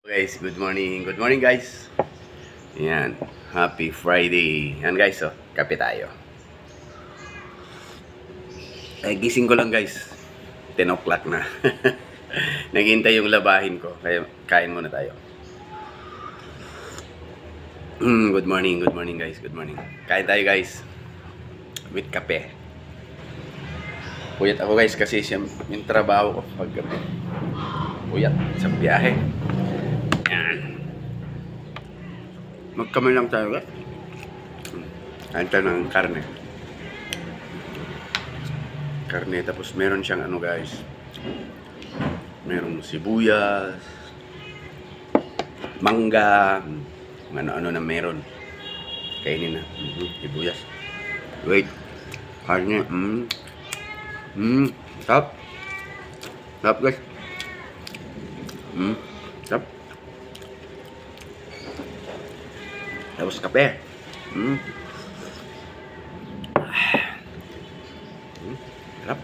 Guys, good morning. Good morning guys. Yan. Happy Friday. Yan guys, oh. Kape tayo. Ay, gising ko lang guys. 10 o'clock na. Naghihintay yung labahin ko. Kaya kain muna tayo. Good morning. Good morning guys. Good morning. Kain tayo guys. With kape. Puyat ako guys kasi yung trabaho ko paggabi. Puyat sa biyahe. Yan. Magkamay lang tayo guys. Kain tayo ng karne. Karne, tapos meron siyang ano guys, merong sibuyas, mangga, ano-ano na meron. Kainin na. Sibuyas. Wait. Karne. Sarap. Sarap guys. Sarap. Tapos kape. Sarap.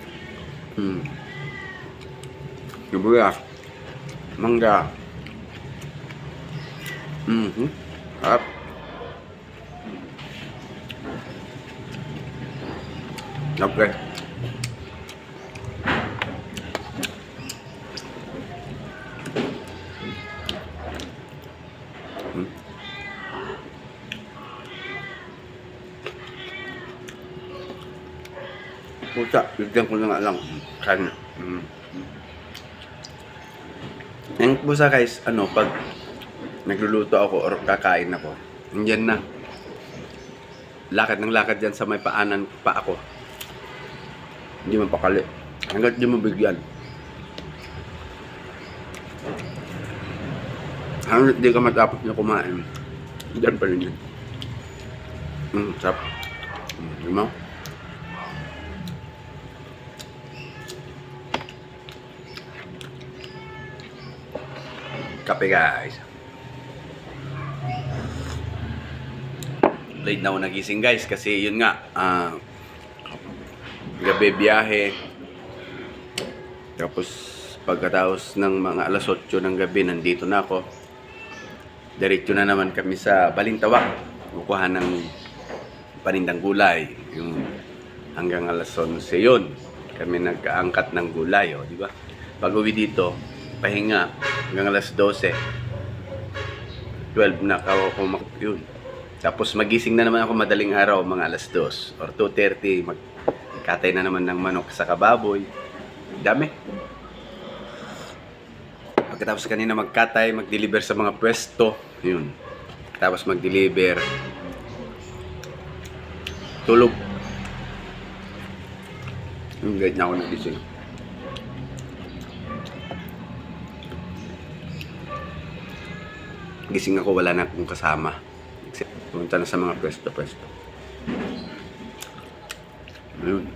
Sibuyas. Mangga. Sarap. Sarap guys. Pusa, bigyan ko na nga lang. Karne. Yung pusa guys, pag nagluluto ako or kakain ako, andyan na. Lakad ng lakad dyan sa may paanan pa ako. Hindi mapakali. Hanggat di mo bigyan. Hanggat di ka matapos na kumain, dyan pa rin yun. Sarap. Diba? Kape guys. Late na ako nagising guys kasi yun nga, gabi biyahe. Tapos pagkatapos ng mga alas 8 ng gabi nandito na ako. Diretso na naman kami sa Balintawak. Kukuha ng panindang gulay. Yung hanggang alas 11 yun. Kami nagkaangkat ng gulay, di ba? Pag uwi dito, pahinga hanggang alas 12. 12 na ako yun. Tapos magising na naman ako madaling araw, mga alas 2 or 2:30, magkatay na naman ng manok sa kababoy. Dami. Pagkatapos kanina magkatay, mag-deliver sa mga pwesto, yun. Tapos mag-deliver, tulog. Yung late na ako nagising. Gising ako, wala na akong kasama. Pumunta na sa mga pwesto-pwesto. Ayun.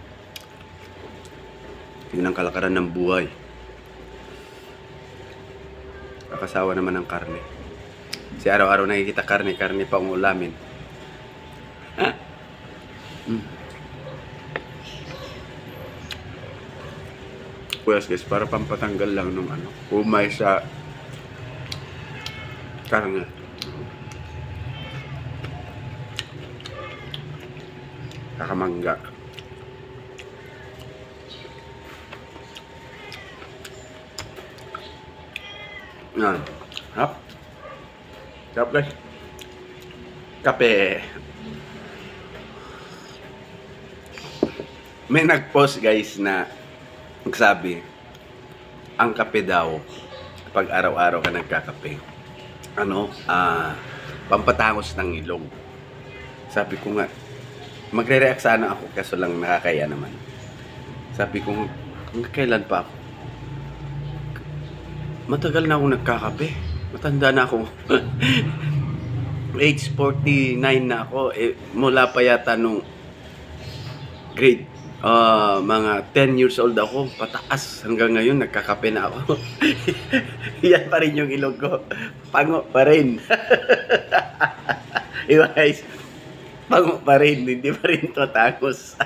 Yun ang kalakaran ng buhay. Kakasawa naman ng karne. Kasi araw-araw nakikita karne pa ang ulamin. Kuyas guys, para pampatanggal lang ng umay sa karne. Kakamangga. Yan. Hap. Sarap guys. Kape. May nag-post guys na nagsabi, ang kape daw, pag araw-araw ka nagkakape, pampatangos ng ilong. Sabi ko nga, magre-react sana ako, kaso lang nakakaya naman. Sabi ko, kailan pa ako? Matagal na ako nagkakape. Matanda na ako. Age 49 na ako. Mula pa yata nung grade, mga 10 years old ako, pataas. Hanggang ngayon, nagkakape na ako. Yan pa rin yung ilog ko. Pango pa rin. Diba guys? Pango pa rin, hindi pa rin to tangos.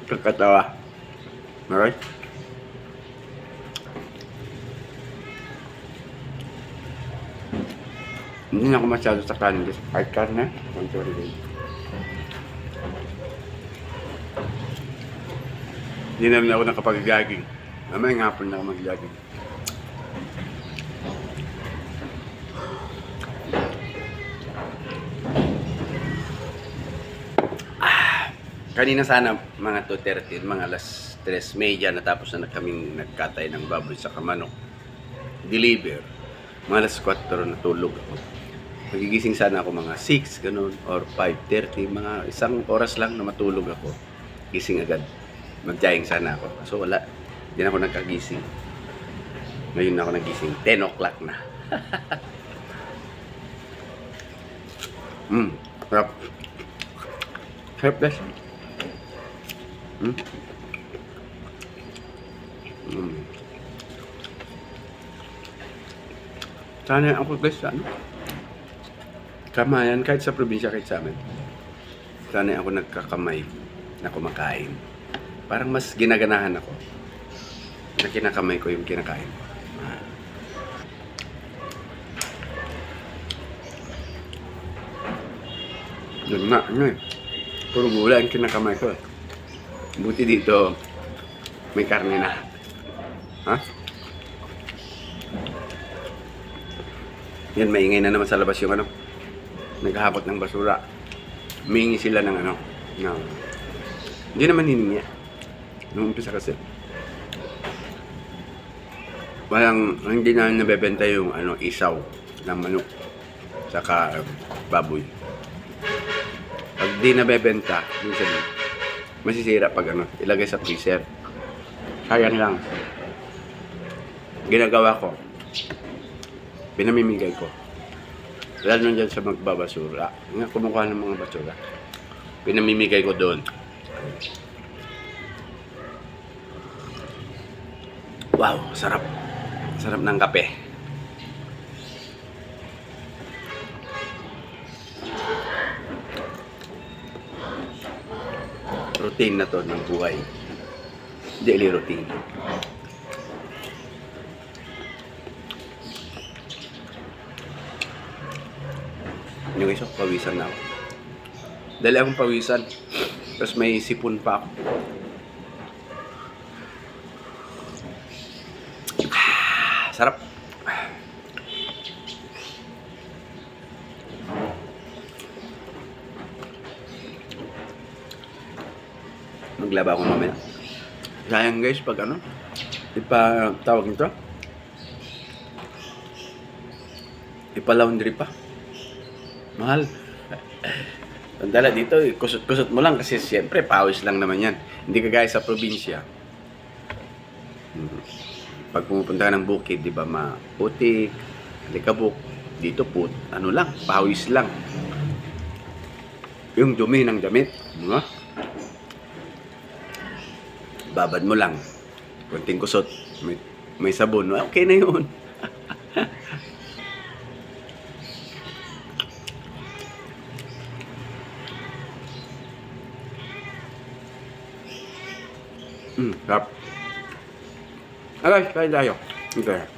Kakatawa. Alright? Hindi na ako masyado sa kanin. Kahit karne. I'm sorry guys. Hindi na rin ako nakapag-jogging. Mamaya nga hapon na ako mag-jogging. Kanina sana mga 2:30, mga alas 3:30 natapos na kaming nagkatay ng baboy sa kamanok. Deliver. Mga alas 4 natulog ako. Magigising sana ako mga 6, ganun, or 5:30, mga isang oras lang na matulog ako. Gising agad. Mag-jogging sana ako. So wala. Hindi na ako nagkagising. Ngayon na ako nagising. 10 o'clock na. Sarap. Sarap guys. Sana ako guys, ano? Kamayan, kahit sa probinsya, kahit sa amin. Sana ako nagkakamay na kumakain. Parang mas ginaganahan ako na kinakamay ko yung kinakain ko. Yun nga, ano eh. Puro gulay ang kinakamay ko. Buti dito, may karne na. Ha? Yan, maingay na naman sa labas yung ano. Naghahapot ng basura. Humingi sila ng ano. No. Hindi naman hiningi. Nung umpisa kasi. Walang, hindi na nabebenta yung ano, isaw ng manok. Saka baboy. Pag di nabebenta, minsan masisira pag ano, ilagay sa freezer. Sayang lang. Ginagawa ko, pinamimigay ko. Lalo na dyan sa magbabasura. Nga kumukuha ng mga basura. Pinamimigay ko doon. Wow, sarap. Sarap ng kape. Routine na to ng buhay. Daily routine. Yung isa, pawisan na ako. Dali akong pawisan. Tapos may sipon pa ako. Sarap. Maglaba ako mamaya. Sayang guys, pag ano, tawag nito, ipa-laundry pa. Mahal. Tandala dito, kusot-kusot mo lang kasi siyempre pawis lang naman yan. Hindi kagaya sa probinsya. Pag pumupunta ka ng bukid, di ba, maputik, likabok. Dito po, ano lang, pawis lang. Yung dumi ng damit, no? Babad mo lang. Kunting kusot, may sabon, okay na yun. Sarap. Alay, kain tayo. Ito yan.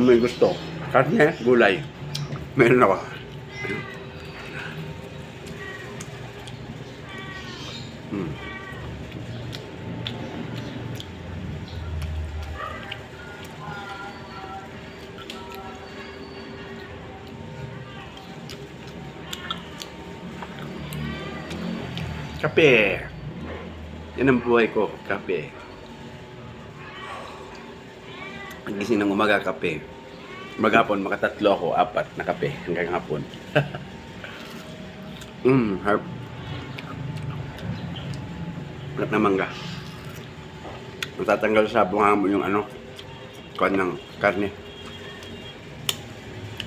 May gusto. Karne, gulay. Meron ako. Kape. Yan ang buhay ko, kape. Pagising ng umaga, kape. Maghapon, makatatlo ako, 4 na kape hanggang hapon. Harap. Harap na mangga. Matatanggal sa bunga mo yung ano, kuwan ng karne.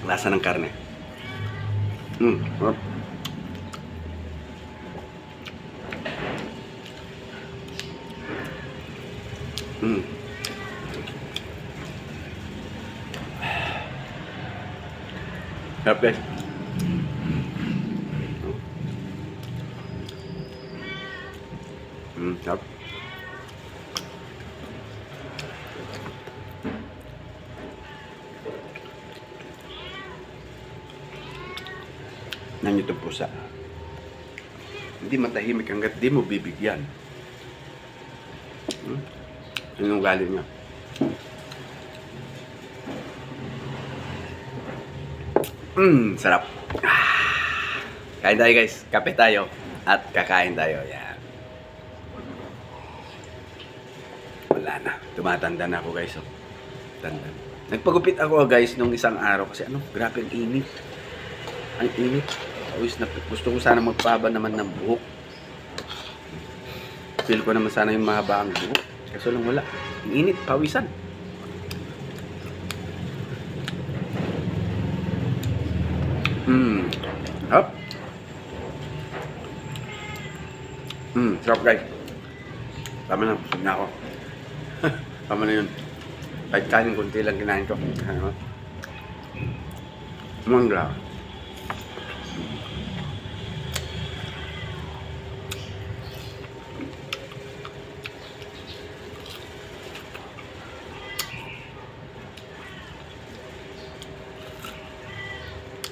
Lasa ng karne. Harap. Sarap guys. Sarap. Nan itong pusa. Hindi matahimik hanggat di mo bibigyan. Yun yung galing niya. Sarap. Kain tayo guys. Kape tayo. At kakain tayo. Yan. Wala na. Tumatanda na ako guys. Oh. Tanda. Nagpagupit ako guys nung isang araw. Kasi grabe ang init. Ang init. Gusto ko sana magpahaba naman ng buhok. Feel ko naman sana yung mahaba ang buhok. Kaso lang wala. Ang init. Pawisan. Hop. Sarap guys. Tama na. Busog na ako. Tama na yun. Kahit kanin kunti lang kinain ko. Mangga.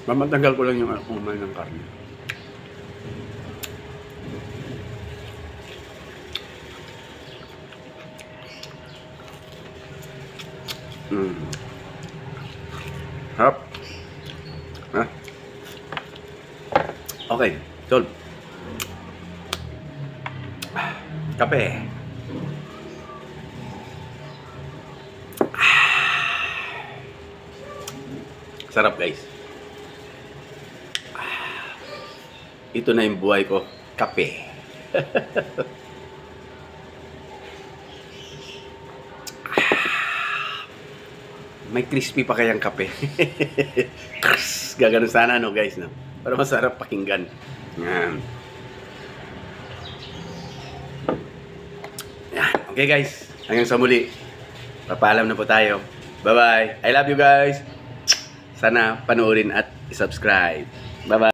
Mamatanggal ko lang yung umay ng karne. Harap. Ha? Okay, solve. Kape. Sarap guys. Ito na yung buhay ko. Kape. May crispy pa kayang kape. Gagano sana guys, no? Para masarap pakinggan. Yan. Yan. Okay guys, hanggang sa muli. Papaalam na po tayo. Bye-bye. I love you guys. Sana panoorin at subscribe. Bye-bye.